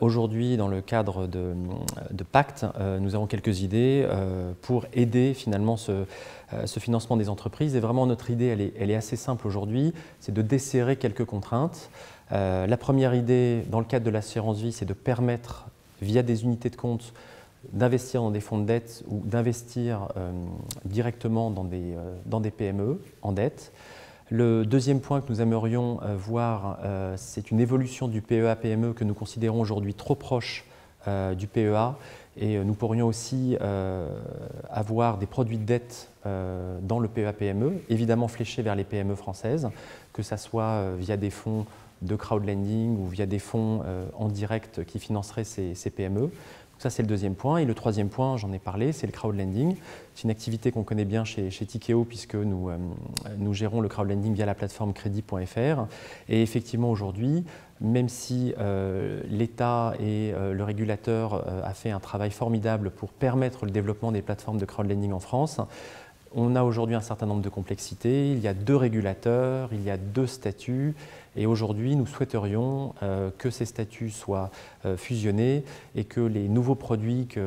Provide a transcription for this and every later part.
Aujourd'hui, dans le cadre de Pacte, nous avons quelques idées pour aider finalement ce financement des entreprises. Et vraiment, notre idée, elle est assez simple aujourd'hui, c'est de desserrer quelques contraintes. La première idée, dans le cadre de l'assurance vie, c'est de permettre, via des unités de compte, d'investir dans des fonds de dette ou d'investir directement dans des PME en dette. Le deuxième point que nous aimerions voir, c'est une évolution du PEA-PME que nous considérons aujourd'hui trop proche du PEA. Et nous pourrions aussi avoir des produits de dette dans le PEA-PME, évidemment fléchés vers les PME françaises, que ce soit via des fonds de crowdlending ou via des fonds en direct qui financeraient ces PME. Ça, c'est le deuxième point. Et le troisième point, j'en ai parlé, c'est le crowdlending. C'est une activité qu'on connaît bien chez Tikehau puisque nous gérons le crowdlending via la plateforme crédit.fr. Et effectivement, aujourd'hui, même si l'État et le régulateur a fait un travail formidable pour permettre le développement des plateformes de crowdlending en France, on a aujourd'hui un certain nombre de complexités. Il y a 2 régulateurs, il y a 2 statuts. Et aujourd'hui, nous souhaiterions que ces statuts soient fusionnés et que les nouveaux produits qui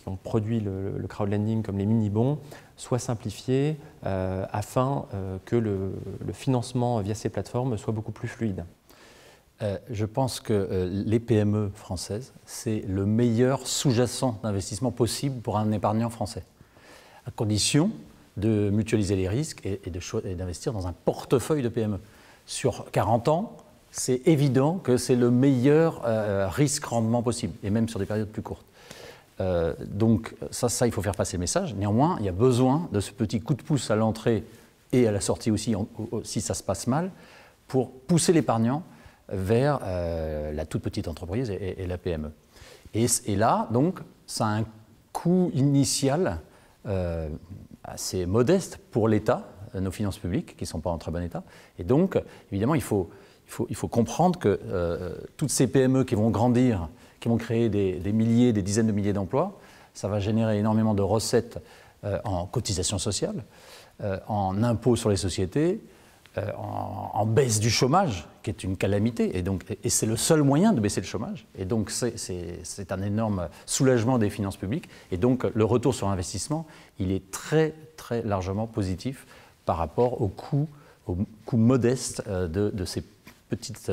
ont produit le crowdlending, comme les mini-bons, soient simplifiés afin que le financement via ces plateformes soit beaucoup plus fluide. Je pense que les PME françaises, c'est le meilleur sous-jacent d'investissement possible pour un épargnant français, à condition de mutualiser les risques et d'investir dans un portefeuille de PME. Sur 40 ans, c'est évident que c'est le meilleur risque-rendement possible, et même sur des périodes plus courtes. Donc ça, il faut faire passer le message. Néanmoins, il y a besoin de ce petit coup de pouce à l'entrée et à la sortie aussi, si ça se passe mal, pour pousser l'épargnant vers la toute petite entreprise et la PME. Et là, donc, ça a un coût initial assez modeste pour l'État, nos finances publiques qui ne sont pas en très bon état. Et donc, évidemment, il faut comprendre que toutes ces PME qui vont grandir, qui vont créer des milliers, des dizaines de milliers d'emplois, ça va générer énormément de recettes en cotisations sociales, en impôts sur les sociétés, en baisse du chômage, qui est une calamité, et c'est le seul moyen de baisser le chômage. Et donc c'est un énorme soulagement des finances publiques. Et donc le retour sur investissement, il est très très largement positif par rapport au coût modeste de ces petites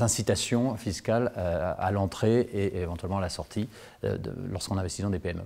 incitations fiscales à l'entrée et éventuellement à la sortie lorsqu'on investit dans des PME.